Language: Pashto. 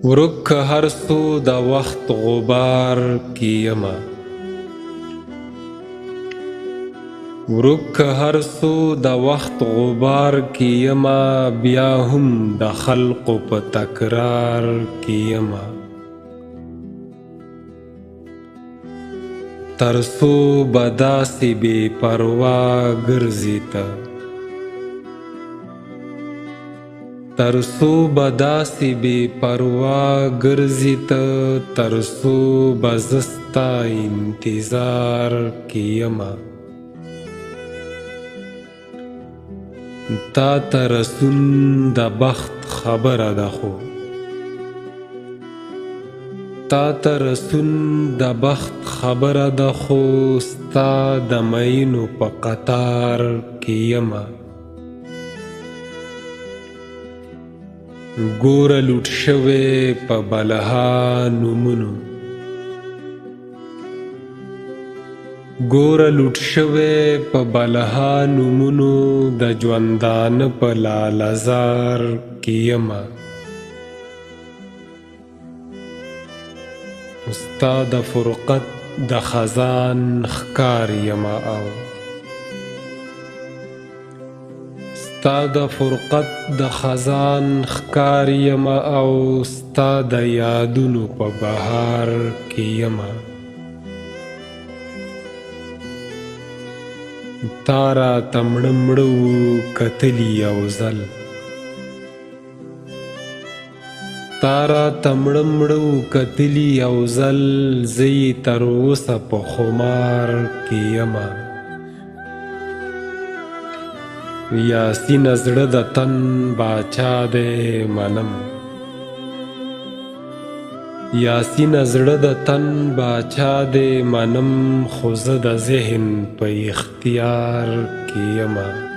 ورک هر څو د وخت غبار کې یمه ورک هر څو د وخت غبار کې یمه بیا هم د خلقو په تکرار کې یمه تر څو به داسې بې پروا ګرځې ته تر څو به داسې بې پروا ګرځې ته تر څو به زه ستا انتظار کې یمه تا ته رسون د بخت خبره ده خو تا ته رسون د بخت خبره ده خو ستا د مینو په قطار کې یمه ګوره لوټ شوی په بلها نومونو ګوره لوټ شوی په بلها نومونو د ژوندانه په لالهزار کې یمه ستا د فرقت د خزان ښکار یمه او ستا د فرقت د خزان ښکار یمه او ستا د یادونو په بهار کې یمه تا راته مړه مړه و کتلي یو ځل تا راته مړه مړه و کتلي یو ځل زه یې تر اوسه په خمار کې یمه یاسینه زړه د تن باچا دی منم یاسینه زړه د تن باچا دی منم خو زه د ذهن په اختیار کې یمه